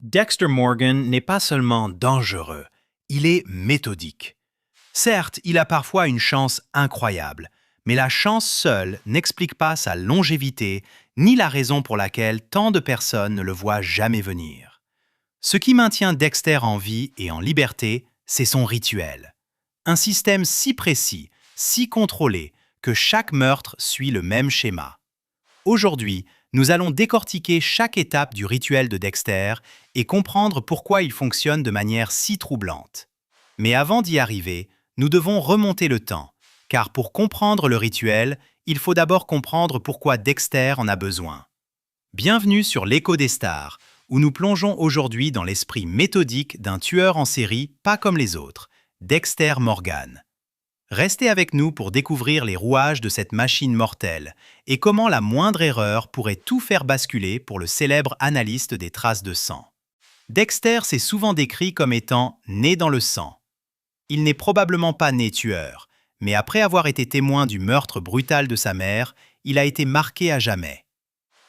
Dexter Morgan n'est pas seulement dangereux, il est méthodique. Certes, il a parfois une chance incroyable, mais la chance seule n'explique pas sa longévité ni la raison pour laquelle tant de personnes ne le voient jamais venir. Ce qui maintient Dexter en vie et en liberté, c'est son rituel. Un système si précis, si contrôlé, que chaque meurtre suit le même schéma. Aujourd'hui, nous allons décortiquer chaque étape du rituel de Dexter et comprendre pourquoi il fonctionne de manière si troublante. Mais avant d'y arriver, nous devons remonter le temps, car pour comprendre le rituel, il faut d'abord comprendre pourquoi Dexter en a besoin. Bienvenue sur l'Écho des stars, où nous plongeons aujourd'hui dans l'esprit méthodique d'un tueur en série pas comme les autres, Dexter Morgan. Restez avec nous pour découvrir les rouages de cette machine mortelle et comment la moindre erreur pourrait tout faire basculer pour le célèbre analyste des traces de sang. Dexter s'est souvent décrit comme étant « né dans le sang ». Il n'est probablement pas né tueur, mais après avoir été témoin du meurtre brutal de sa mère, il a été marqué à jamais.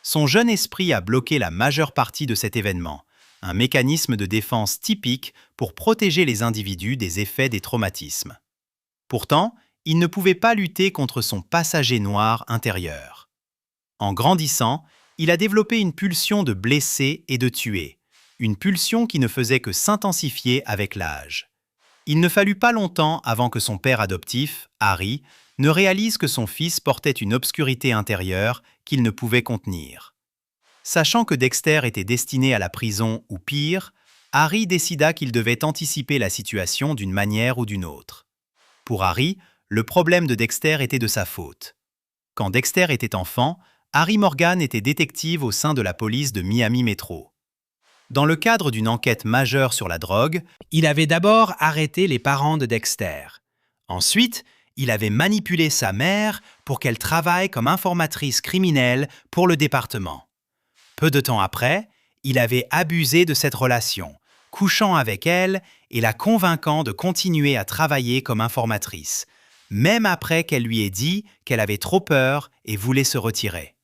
Son jeune esprit a bloqué la majeure partie de cet événement, un mécanisme de défense typique pour protéger les individus des effets des traumatismes. Pourtant, il ne pouvait pas lutter contre son passager noir intérieur. En grandissant, il a développé une pulsion de blesser et de tuer, une pulsion qui ne faisait que s'intensifier avec l'âge. Il ne fallut pas longtemps avant que son père adoptif, Harry, ne réalise que son fils portait une obscurité intérieure qu'il ne pouvait contenir. Sachant que Dexter était destiné à la prison ou pire, Harry décida qu'il devait anticiper la situation d'une manière ou d'une autre. Pour Harry, le problème de Dexter était de sa faute. Quand Dexter était enfant, Harry Morgan était détective au sein de la police de Miami Metro. Dans le cadre d'une enquête majeure sur la drogue, il avait d'abord arrêté les parents de Dexter. Ensuite, il avait manipulé sa mère pour qu'elle travaille comme informatrice criminelle pour le département. Peu de temps après, il avait abusé de cette relation, couchant avec elle et la convainquant de continuer à travailler comme informatrice, même après qu'elle lui ait dit qu'elle avait trop peur et voulait se retirer.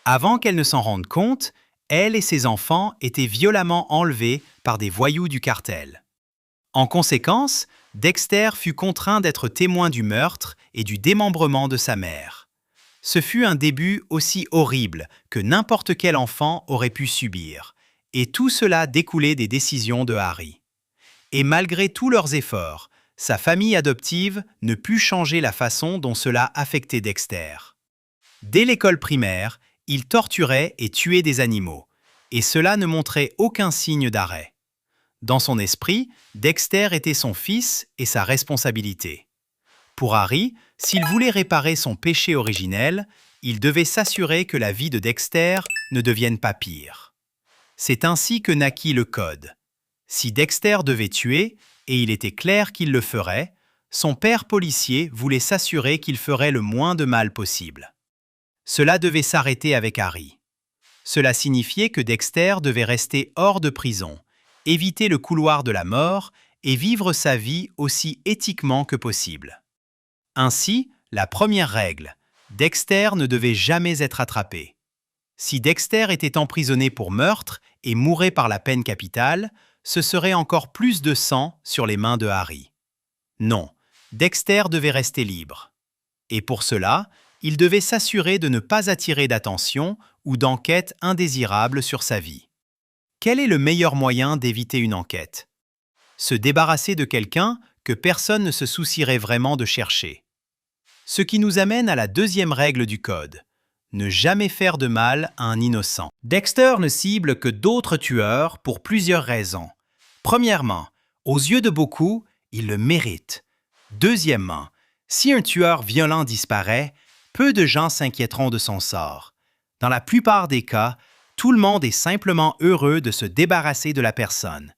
Avant qu'elle ne s'en rende compte, elle et ses enfants étaient violemment enlevés par des voyous du cartel. En conséquence, Dexter fut contraint d'être témoin du meurtre et du démembrement de sa mère. Ce fut un début aussi horrible que n'importe quel enfant aurait pu subir, et tout cela découlait des décisions de Harry. Et malgré tous leurs efforts, sa famille adoptive ne put changer la façon dont cela affectait Dexter. Dès l'école primaire, il torturait et tuait des animaux, et cela ne montrait aucun signe d'arrêt. Dans son esprit, Dexter était son fils et sa responsabilité. Pour Harry, s'il voulait réparer son péché originel, il devait s'assurer que la vie de Dexter ne devienne pas pire. C'est ainsi que naquit le code. Si Dexter devait tuer, et il était clair qu'il le ferait, son père policier voulait s'assurer qu'il ferait le moins de mal possible. Cela devait s'arrêter avec Harry. Cela signifiait que Dexter devait rester hors de prison, éviter le couloir de la mort et vivre sa vie aussi éthiquement que possible. Ainsi, la première règle, Dexter ne devait jamais être attrapé. Si Dexter était emprisonné pour meurtre et mourait par la peine capitale, ce serait encore plus de sang sur les mains de Harry. Non, Dexter devait rester libre. Et pour cela, il devait s'assurer de ne pas attirer d'attention ou d'enquête indésirable sur sa vie. Quel est le meilleur moyen d'éviter une enquête? Se débarrasser de quelqu'un que personne ne se soucierait vraiment de chercher. Ce qui nous amène à la deuxième règle du code. Ne jamais faire de mal à un innocent. Dexter ne cible que d'autres tueurs pour plusieurs raisons. Premièrement, aux yeux de beaucoup, il le mérite. Deuxièmement, si un tueur violent disparaît, peu de gens s'inquiéteront de son sort. Dans la plupart des cas, tout le monde est simplement heureux de se débarrasser de la personne.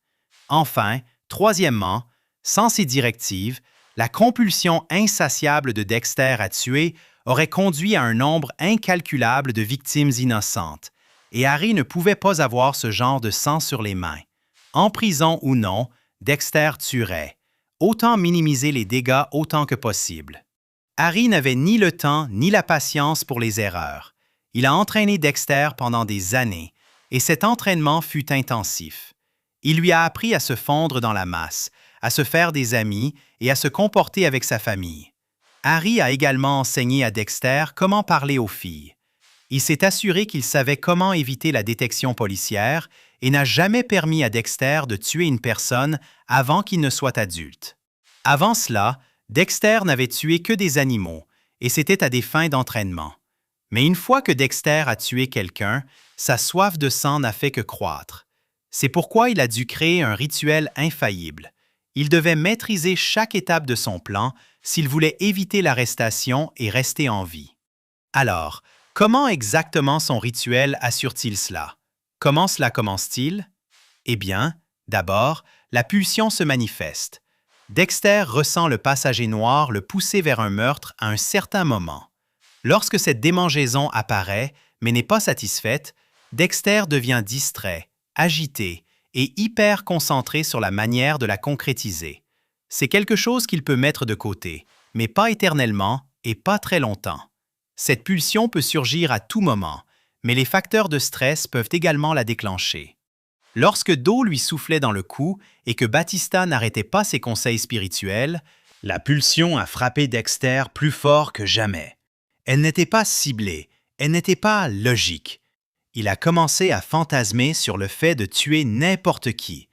Enfin, troisièmement, sans ces directives, la compulsion insatiable de Dexter à tuer aurait conduit à un nombre incalculable de victimes innocentes, et Harry ne pouvait pas avoir ce genre de sang sur les mains. En prison ou non, Dexter tuerait. Autant minimiser les dégâts autant que possible. Harry n'avait ni le temps ni la patience pour les erreurs. Il a entraîné Dexter pendant des années, et cet entraînement fut intensif. Il lui a appris à se fondre dans la masse, à se faire des amis et à se comporter avec sa famille. Harry a également enseigné à Dexter comment parler aux filles. Il s'est assuré qu'il savait comment éviter la détection policière et n'a jamais permis à Dexter de tuer une personne avant qu'il ne soit adulte. Avant cela, Dexter n'avait tué que des animaux, et c'était à des fins d'entraînement. Mais une fois que Dexter a tué quelqu'un, sa soif de sang n'a fait que croître. C'est pourquoi il a dû créer un rituel infaillible. Il devait maîtriser chaque étape de son plan s'il voulait éviter l'arrestation et rester en vie. Alors, comment exactement son rituel assure-t-il cela? Comment cela commence-t-il? Eh bien, d'abord, la pulsion se manifeste. Dexter ressent le passager noir le pousser vers un meurtre à un certain moment. Lorsque cette démangeaison apparaît, mais n'est pas satisfaite, Dexter devient distrait, agité et hyper concentré sur la manière de la concrétiser. C'est quelque chose qu'il peut mettre de côté, mais pas éternellement et pas très longtemps. Cette pulsion peut surgir à tout moment, mais les facteurs de stress peuvent également la déclencher. Lorsque Do lui soufflait dans le cou et que Batista n'arrêtait pas ses conseils spirituels, la pulsion a frappé Dexter plus fort que jamais. Elle n'était pas ciblée, elle n'était pas logique. Il a commencé à fantasmer sur le fait de tuer n'importe qui.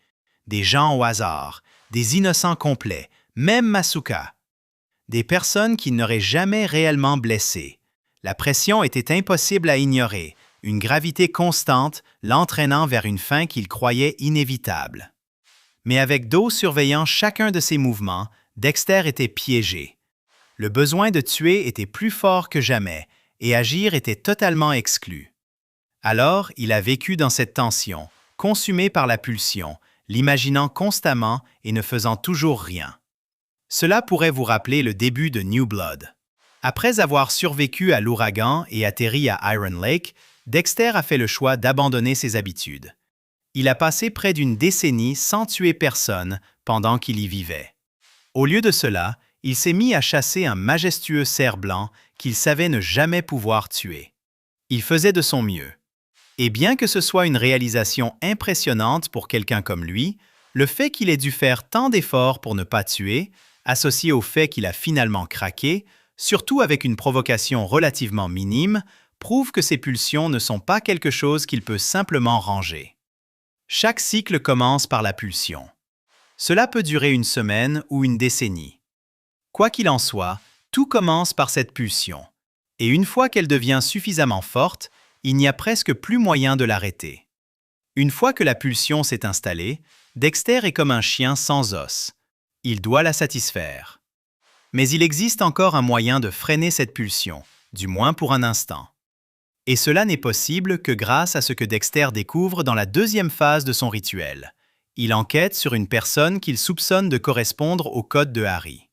Des gens au hasard, des innocents complets, même Masuka. Des personnes qu'il n'aurait jamais réellement blessées. La pression était impossible à ignorer, une gravité constante l'entraînant vers une fin qu'il croyait inévitable. Mais avec Do surveillant chacun de ses mouvements, Dexter était piégé. Le besoin de tuer était plus fort que jamais et agir était totalement exclu. Alors, il a vécu dans cette tension, consumé par la pulsion, l'imaginant constamment et ne faisant toujours rien. Cela pourrait vous rappeler le début de New Blood. Après avoir survécu à l'ouragan et atterri à Iron Lake, Dexter a fait le choix d'abandonner ses habitudes. Il a passé près d'une décennie sans tuer personne pendant qu'il y vivait. Au lieu de cela, il s'est mis à chasser un majestueux cerf blanc qu'il savait ne jamais pouvoir tuer. Il faisait de son mieux. Et bien que ce soit une réalisation impressionnante pour quelqu'un comme lui, le fait qu'il ait dû faire tant d'efforts pour ne pas tuer, associé au fait qu'il a finalement craqué, surtout avec une provocation relativement minime, prouve que ses pulsions ne sont pas quelque chose qu'il peut simplement ranger. Chaque cycle commence par la pulsion. Cela peut durer une semaine ou une décennie. Quoi qu'il en soit, tout commence par cette pulsion. Et une fois qu'elle devient suffisamment forte, il n'y a presque plus moyen de l'arrêter. Une fois que la pulsion s'est installée, Dexter est comme un chien sans os. Il doit la satisfaire. Mais il existe encore un moyen de freiner cette pulsion, du moins pour un instant. Et cela n'est possible que grâce à ce que Dexter découvre dans la deuxième phase de son rituel. Il enquête sur une personne qu'il soupçonne de correspondre au code de Harry.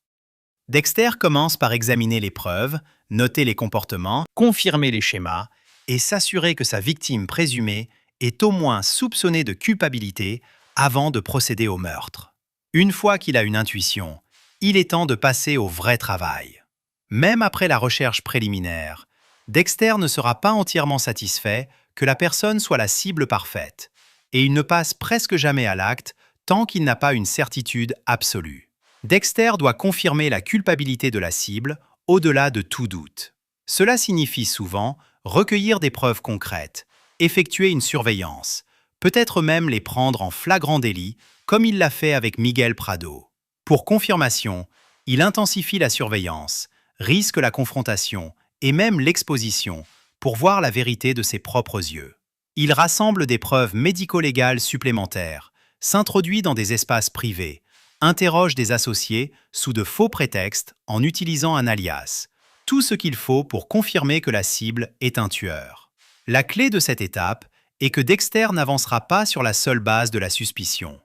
Dexter commence par examiner les preuves, noter les comportements, confirmer les schémas et s'assurer que sa victime présumée est au moins soupçonnée de culpabilité avant de procéder au meurtre. Une fois qu'il a une intuition, il est temps de passer au vrai travail. Même après la recherche préliminaire, Dexter ne sera pas entièrement satisfait que la personne soit la cible parfaite, et il ne passe presque jamais à l'acte tant qu'il n'a pas une certitude absolue. Dexter doit confirmer la culpabilité de la cible au-delà de tout doute. Cela signifie souvent recueillir des preuves concrètes, effectuer une surveillance, peut-être même les prendre en flagrant délit, comme il l'a fait avec Miguel Prado. Pour confirmation, il intensifie la surveillance, risque la confrontation et même l'exposition pour voir la vérité de ses propres yeux. Il rassemble des preuves médico-légales supplémentaires, s'introduit dans des espaces privés, interroge des associés sous de faux prétextes en utilisant un alias, tout ce qu'il faut pour confirmer que la cible est un tueur. La clé de cette étape est que Dexter n'avancera pas sur la seule base de la suspicion.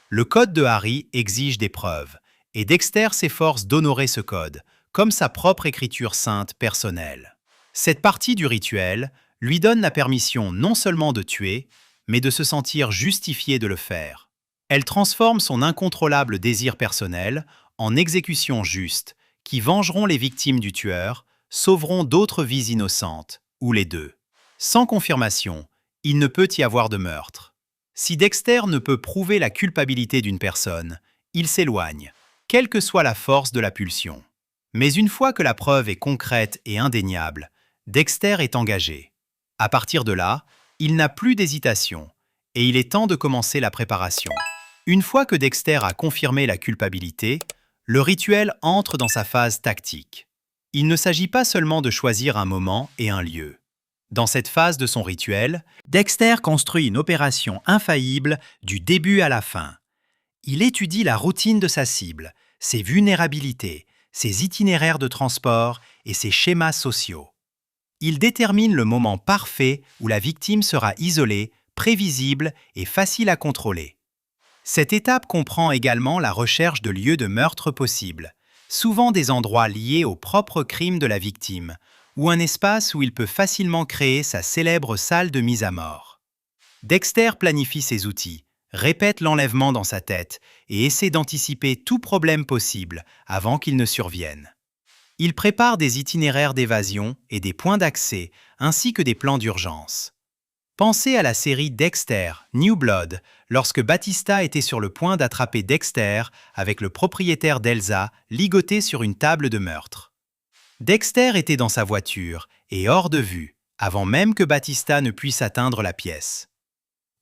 Le code de Harry exige des preuves, et Dexter s'efforce d'honorer ce code, comme sa propre écriture sainte personnelle. Cette partie du rituel lui donne la permission non seulement de tuer, mais de se sentir justifié de le faire. Elle transforme son incontrôlable désir personnel en exécutions justes, qui vengeront les victimes du tueur, sauveront d'autres vies innocentes, ou les deux. Sans confirmation, il ne peut y avoir de meurtre. Si Dexter ne peut prouver la culpabilité d'une personne, il s'éloigne, quelle que soit la force de la pulsion. Mais une fois que la preuve est concrète et indéniable, Dexter est engagé. À partir de là, il n'a plus d'hésitation et il est temps de commencer la préparation. Une fois que Dexter a confirmé la culpabilité, le rituel entre dans sa phase tactique. Il ne s'agit pas seulement de choisir un moment et un lieu. Dans cette phase de son rituel, Dexter construit une opération infaillible du début à la fin. Il étudie la routine de sa cible, ses vulnérabilités, ses itinéraires de transport et ses schémas sociaux. Il détermine le moment parfait où la victime sera isolée, prévisible et facile à contrôler. Cette étape comprend également la recherche de lieux de meurtre possibles, souvent des endroits liés au propre crime de la victime, ou un espace où il peut facilement créer sa célèbre salle de mise à mort. Dexter planifie ses outils, répète l'enlèvement dans sa tête et essaie d'anticiper tout problème possible avant qu'il ne survienne. Il prépare des itinéraires d'évasion et des points d'accès, ainsi que des plans d'urgence. Pensez à la série Dexter, New Blood, lorsque Batista était sur le point d'attraper Dexter avec le propriétaire d'Elsa ligoté sur une table de meurtre. Dexter était dans sa voiture et hors de vue, avant même que Batista ne puisse atteindre la pièce.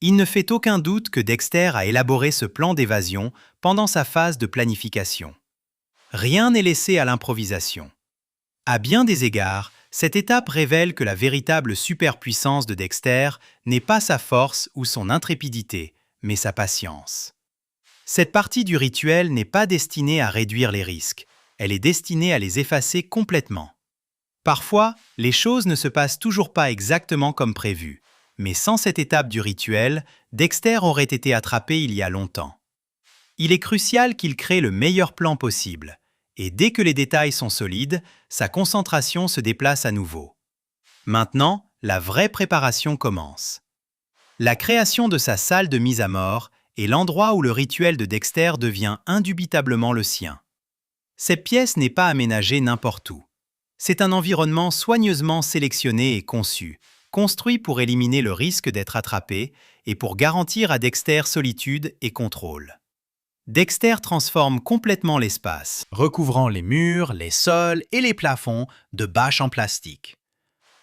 Il ne fait aucun doute que Dexter a élaboré ce plan d'évasion pendant sa phase de planification. Rien n'est laissé à l'improvisation. À bien des égards, cette étape révèle que la véritable superpuissance de Dexter n'est pas sa force ou son intrépidité, mais sa patience. Cette partie du rituel n'est pas destinée à réduire les risques, elle est destinée à les effacer complètement. Parfois, les choses ne se passent toujours pas exactement comme prévu, mais sans cette étape du rituel, Dexter aurait été attrapé il y a longtemps. Il est crucial qu'il crée le meilleur plan possible, et dès que les détails sont solides, sa concentration se déplace à nouveau. Maintenant, la vraie préparation commence. La création de sa salle de mise à mort est l'endroit où le rituel de Dexter devient indubitablement le sien. Cette pièce n'est pas aménagée n'importe où. C'est un environnement soigneusement sélectionné et conçu, construit pour éliminer le risque d'être attrapé et pour garantir à Dexter solitude et contrôle. Dexter transforme complètement l'espace, recouvrant les murs, les sols et les plafonds de bâches en plastique.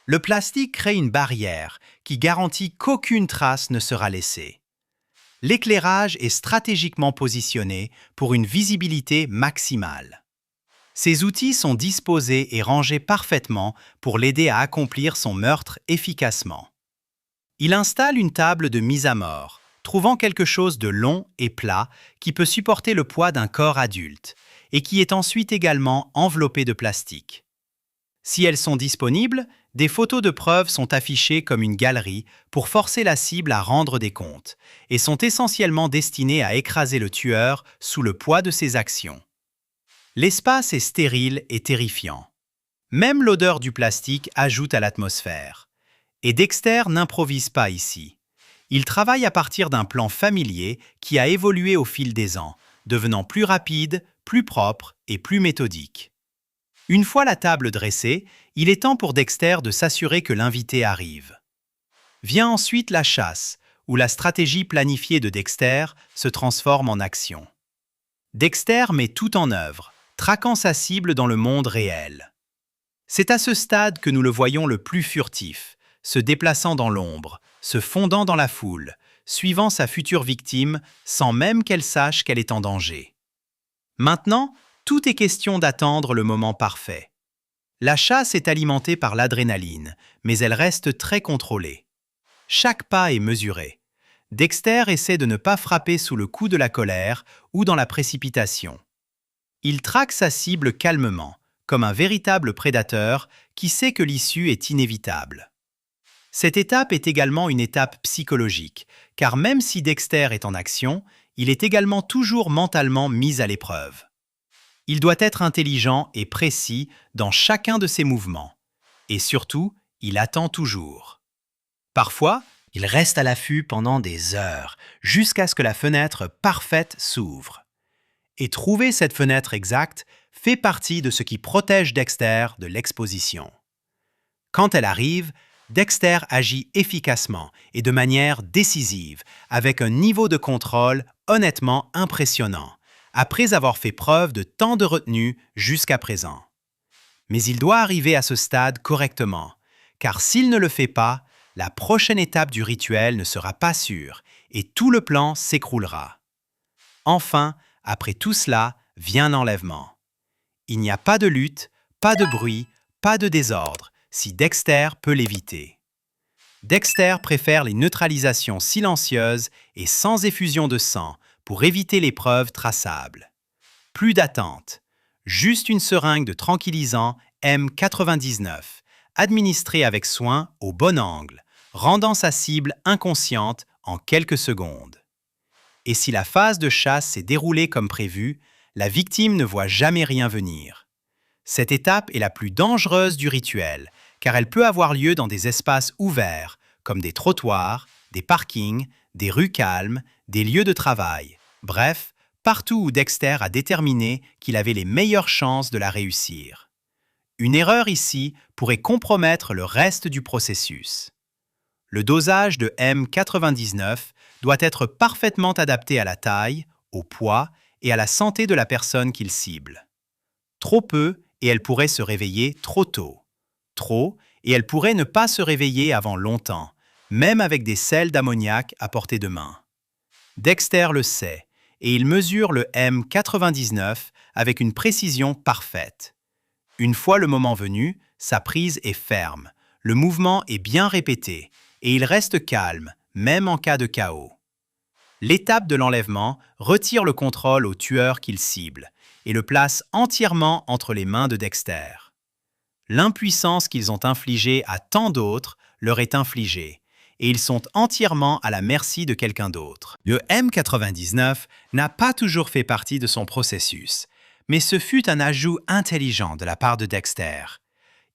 Le plastique crée une barrière qui garantit qu'aucune trace ne sera laissée. L'éclairage est stratégiquement positionné pour une visibilité maximale. Ces outils sont disposés et rangés parfaitement pour l'aider à accomplir son meurtre efficacement. Il installe une table de mise à mort, trouvant quelque chose de long et plat qui peut supporter le poids d'un corps adulte et qui est ensuite également enveloppé de plastique. Si elles sont disponibles, des photos de preuves sont affichées comme une galerie pour forcer la cible à rendre des comptes et sont essentiellement destinées à écraser le tueur sous le poids de ses actions. L'espace est stérile et terrifiant. Même l'odeur du plastique ajoute à l'atmosphère. Et Dexter n'improvise pas ici. Il travaille à partir d'un plan familier qui a évolué au fil des ans, devenant plus rapide, plus propre et plus méthodique. Une fois la table dressée, il est temps pour Dexter de s'assurer que l'invité arrive. Vient ensuite la chasse, où la stratégie planifiée de Dexter se transforme en action. Dexter met tout en œuvre, traquant sa cible dans le monde réel. C'est à ce stade que nous le voyons le plus furtif, se déplaçant dans l'ombre, se fondant dans la foule, suivant sa future victime sans même qu'elle sache qu'elle est en danger. Maintenant, tout est question d'attendre le moment parfait. La chasse est alimentée par l'adrénaline, mais elle reste très contrôlée. Chaque pas est mesuré. Dexter essaie de ne pas frapper sous le coup de la colère ou dans la précipitation. Il traque sa cible calmement, comme un véritable prédateur qui sait que l'issue est inévitable. Cette étape est également une étape psychologique, car même si Dexter est en action, il est également toujours mentalement mis à l'épreuve. Il doit être intelligent et précis dans chacun de ses mouvements. Et surtout, il attend toujours. Parfois, il reste à l'affût pendant des heures, jusqu'à ce que la fenêtre parfaite s'ouvre. Et trouver cette fenêtre exacte fait partie de ce qui protège Dexter de l'exposition. Quand elle arrive, Dexter agit efficacement et de manière décisive, avec un niveau de contrôle honnêtement impressionnant, après avoir fait preuve de tant de retenue jusqu'à présent. Mais il doit arriver à ce stade correctement, car s'il ne le fait pas, la prochaine étape du rituel ne sera pas sûre et tout le plan s'écroulera. Enfin, après tout cela, vient l'enlèvement. Il n'y a pas de lutte, pas de bruit, pas de désordre, si Dexter peut l'éviter. Dexter préfère les neutralisations silencieuses et sans effusion de sang pour éviter les preuves traçables. Plus d'attente, juste une seringue de tranquillisant M99, administrée avec soin au bon angle, rendant sa cible inconsciente en quelques secondes. Et si la phase de chasse s'est déroulée comme prévu, la victime ne voit jamais rien venir. Cette étape est la plus dangereuse du rituel, car elle peut avoir lieu dans des espaces ouverts, comme des trottoirs, des parkings, des rues calmes, des lieux de travail. Bref, partout où Dexter a déterminé qu'il avait les meilleures chances de la réussir. Une erreur ici pourrait compromettre le reste du processus. Le dosage de M99 doit être parfaitement adapté à la taille, au poids et à la santé de la personne qu'il cible. Trop peu et elle pourrait se réveiller trop tôt. Trop et elle pourrait ne pas se réveiller avant longtemps, même avec des sels d'ammoniac à portée de main. Dexter le sait et il mesure le M99 avec une précision parfaite. Une fois le moment venu, sa prise est ferme, le mouvement est bien répété et il reste calme, même en cas de chaos. L'étape de l'enlèvement retire le contrôle au tueur qu'il cible et le place entièrement entre les mains de Dexter. L'impuissance qu'ils ont infligée à tant d'autres leur est infligée et ils sont entièrement à la merci de quelqu'un d'autre. Le M99 n'a pas toujours fait partie de son processus, mais ce fut un ajout intelligent de la part de Dexter.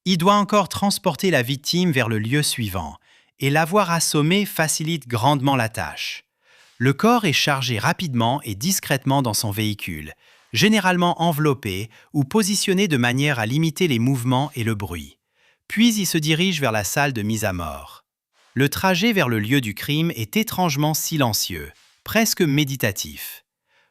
Il doit encore transporter la victime vers le lieu suivant, et l'avoir assommé facilite grandement la tâche. Le corps est chargé rapidement et discrètement dans son véhicule, généralement enveloppé ou positionné de manière à limiter les mouvements et le bruit. Puis il se dirige vers la salle de mise à mort. Le trajet vers le lieu du crime est étrangement silencieux, presque méditatif.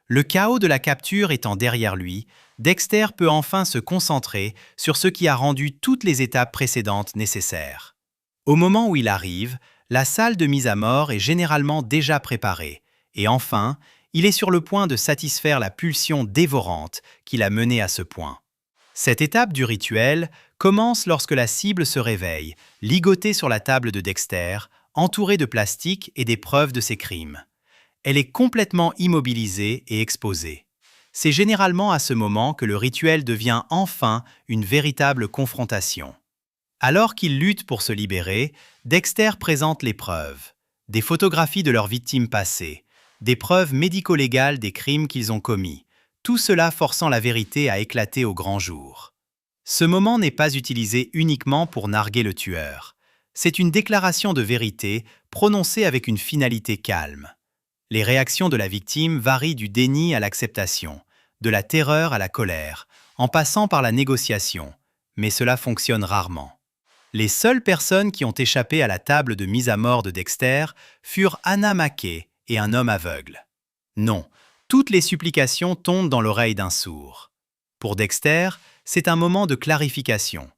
Le chaos de la capture étant derrière lui, Dexter peut enfin se concentrer sur ce qui a rendu toutes les étapes précédentes nécessaires. Au moment où il arrive, la salle de mise à mort est généralement déjà préparée, et enfin, il est sur le point de satisfaire la pulsion dévorante qui l'a mené à ce point. Cette étape du rituel commence lorsque la cible se réveille, ligotée sur la table de Dexter, entourée de plastique et des preuves de ses crimes. Elle est complètement immobilisée et exposée. C'est généralement à ce moment que le rituel devient enfin une véritable confrontation. Alors qu'ils luttent pour se libérer, Dexter présente les preuves. Des photographies de leurs victimes passées, des preuves médico-légales des crimes qu'ils ont commis, tout cela forçant la vérité à éclater au grand jour. Ce moment n'est pas utilisé uniquement pour narguer le tueur. C'est une déclaration de vérité prononcée avec une finalité calme. Les réactions de la victime varient du déni à l'acceptation, de la terreur à la colère, en passant par la négociation, mais cela fonctionne rarement. Les seules personnes qui ont échappé à la table de mise à mort de Dexter furent Anna Mackey et un homme aveugle. Non, toutes les supplications tombent dans l'oreille d'un sourd. Pour Dexter, c'est un moment de clarification.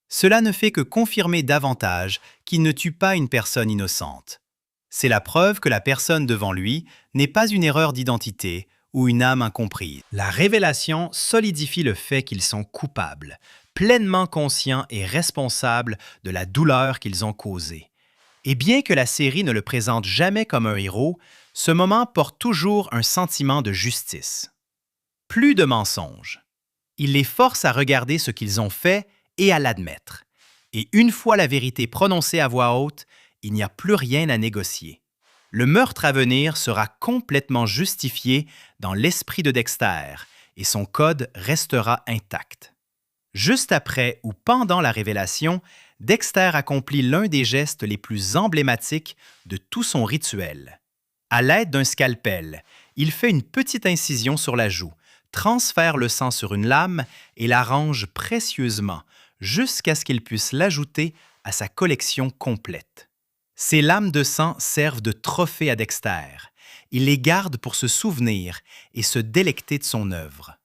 Cela ne fait que confirmer davantage qu'il ne tue pas une personne innocente. C'est la preuve que la personne devant lui n'est pas une erreur d'identité ou une âme incomprise. La révélation solidifie le fait qu'ils sont coupables, pleinement conscients et responsables de la douleur qu'ils ont causée. Et bien que la série ne le présente jamais comme un héros, ce moment porte toujours un sentiment de justice. Plus de mensonges. Il les force à regarder ce qu'ils ont fait et à l'admettre. Et une fois la vérité prononcée à voix haute, il n'y a plus rien à négocier. Le meurtre à venir sera complètement justifié dans l'esprit de Dexter et son code restera intact. Juste après ou pendant la révélation, Dexter accomplit l'un des gestes les plus emblématiques de tout son rituel. À l'aide d'un scalpel, il fait une petite incision sur la joue, transfère le sang sur une lame et l'arrange précieusement jusqu'à ce qu'il puisse l'ajouter à sa collection complète. Ces lames de sang servent de trophée à Dexter. Il les garde pour se souvenir et se délecter de son œuvre.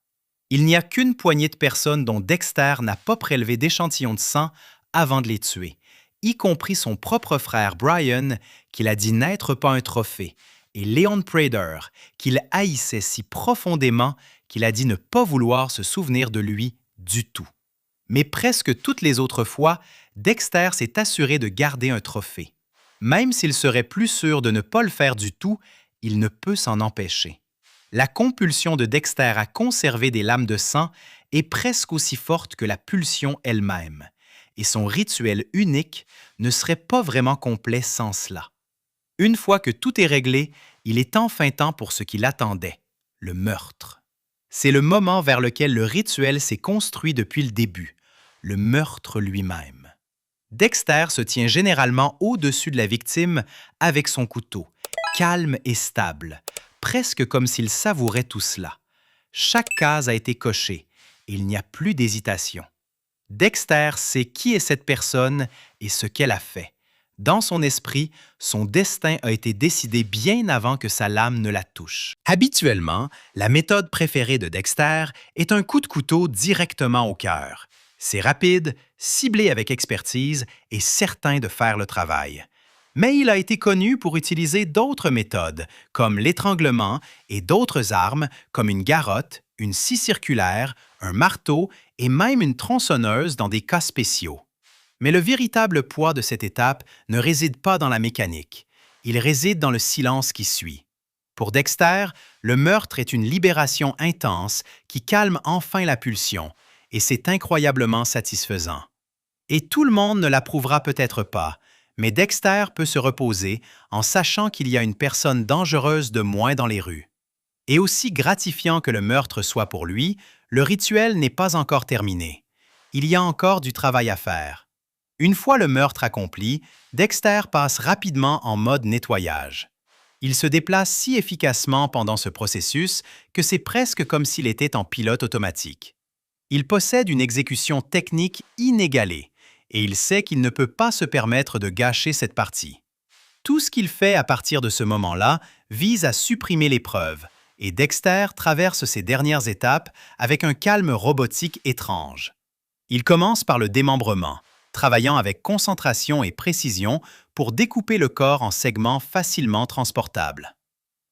Il n'y a qu'une poignée de personnes dont Dexter n'a pas prélevé d'échantillons de sang avant de les tuer, y compris son propre frère Brian, qu'il a dit n'être pas un trophée, et Leon Prader, qu'il haïssait si profondément qu'il a dit ne pas vouloir se souvenir de lui du tout. Mais presque toutes les autres fois, Dexter s'est assuré de garder un trophée. Même s'il serait plus sûr de ne pas le faire du tout, il ne peut s'en empêcher. La compulsion de Dexter à conserver des lames de sang est presque aussi forte que la pulsion elle-même, et son rituel unique ne serait pas vraiment complet sans cela. Une fois que tout est réglé, il est enfin temps pour ce qu'il attendait, le meurtre. C'est le moment vers lequel le rituel s'est construit depuis le début, le meurtre lui-même. Dexter se tient généralement au-dessus de la victime avec son couteau, calme et stable, presque comme s'il savourait tout cela. Chaque case a été cochée et il n'y a plus d'hésitation. Dexter sait qui est cette personne et ce qu'elle a fait. Dans son esprit, son destin a été décidé bien avant que sa lame ne la touche. Habituellement, la méthode préférée de Dexter est un coup de couteau directement au cœur. C'est rapide, ciblé avec expertise et certain de faire le travail. Mais il a été connu pour utiliser d'autres méthodes, comme l'étranglement et d'autres armes comme une garrotte, une scie circulaire, un marteau et même une tronçonneuse dans des cas spéciaux. Mais le véritable poids de cette étape ne réside pas dans la mécanique. Il réside dans le silence qui suit. Pour Dexter, le meurtre est une libération intense qui calme enfin la pulsion, et c'est incroyablement satisfaisant. Et tout le monde ne l'approuvera peut-être pas, mais Dexter peut se reposer en sachant qu'il y a une personne dangereuse de moins dans les rues. Et aussi gratifiant que le meurtre soit pour lui, le rituel n'est pas encore terminé. Il y a encore du travail à faire. Une fois le meurtre accompli, Dexter passe rapidement en mode nettoyage. Il se déplace si efficacement pendant ce processus que c'est presque comme s'il était en pilote automatique. Il possède une exécution technique inégalée et il sait qu'il ne peut pas se permettre de gâcher cette partie. Tout ce qu'il fait à partir de ce moment-là vise à supprimer les preuves, et Dexter traverse ces dernières étapes avec un calme robotique étrange. Il commence par le démembrement, travaillant avec concentration et précision pour découper le corps en segments facilement transportables.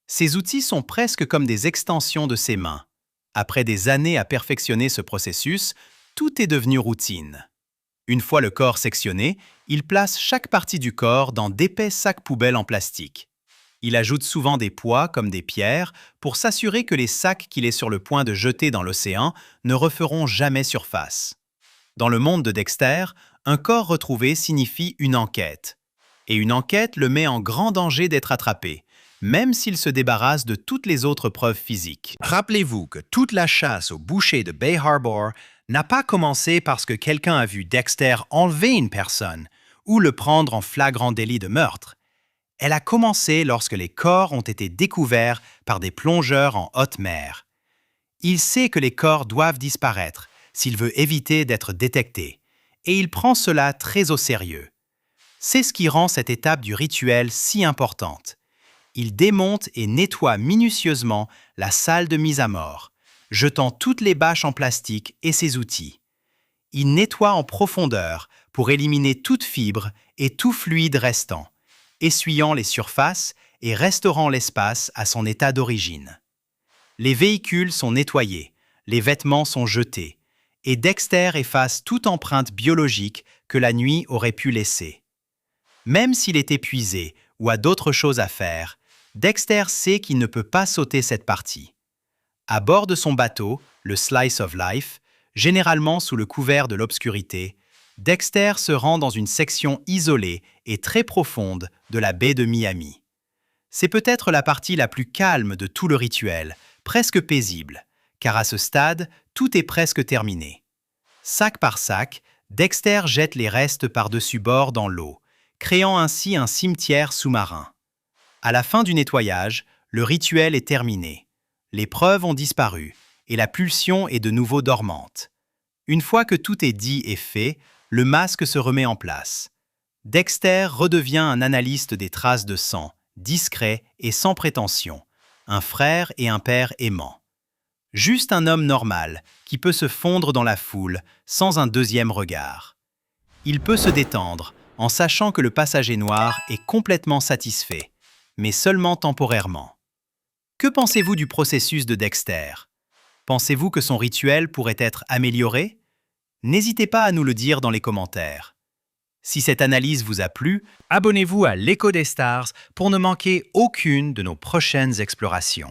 Ces outils sont presque comme des extensions de ses mains. Après des années à perfectionner ce processus, tout est devenu routine. Une fois le corps sectionné, il place chaque partie du corps dans d'épais sacs poubelles en plastique. Il ajoute souvent des poids comme des pierres pour s'assurer que les sacs qu'il est sur le point de jeter dans l'océan ne referont jamais surface. Dans le monde de Dexter, un corps retrouvé signifie une enquête. Et une enquête le met en grand danger d'être attrapé, même s'il se débarrasse de toutes les autres preuves physiques. Rappelez-vous que toute la chasse au boucher de Bay Harbor n'a pas commencé parce que quelqu'un a vu Dexter enlever une personne ou le prendre en flagrant délit de meurtre. Elle a commencé lorsque les corps ont été découverts par des plongeurs en haute mer. Il sait que les corps doivent disparaître s'il veut éviter d'être détecté, et il prend cela très au sérieux. C'est ce qui rend cette étape du rituel si importante. Il démonte et nettoie minutieusement la salle de mise à mort, jetant toutes les bâches en plastique et ses outils. Il nettoie en profondeur pour éliminer toute fibre et tout fluide restant, essuyant les surfaces et restaurant l'espace à son état d'origine. Les véhicules sont nettoyés, les vêtements sont jetés, et Dexter efface toute empreinte biologique que la nuit aurait pu laisser. Même s'il est épuisé ou a d'autres choses à faire, Dexter sait qu'il ne peut pas sauter cette partie. À bord de son bateau, le Slice of Life, généralement sous le couvert de l'obscurité, Dexter se rend dans une section isolée et très profonde de la baie de Miami. C'est peut-être la partie la plus calme de tout le rituel, presque paisible, car à ce stade, tout est presque terminé. Sac par sac, Dexter jette les restes par-dessus bord dans l'eau, créant ainsi un cimetière sous-marin. À la fin du nettoyage, le rituel est terminé. Les preuves ont disparu et la pulsion est de nouveau dormante. Une fois que tout est dit et fait, le masque se remet en place. Dexter redevient un analyste des traces de sang, discret et sans prétention, un frère et un père aimant. Juste un homme normal qui peut se fondre dans la foule sans un deuxième regard. Il peut se détendre en sachant que le passager noir est complètement satisfait, mais seulement temporairement. Que pensez-vous du processus de Dexter? Pensez-vous que son rituel pourrait être amélioré? N'hésitez pas à nous le dire dans les commentaires. Si cette analyse vous a plu, abonnez-vous à l'Écho des Stars pour ne manquer aucune de nos prochaines explorations.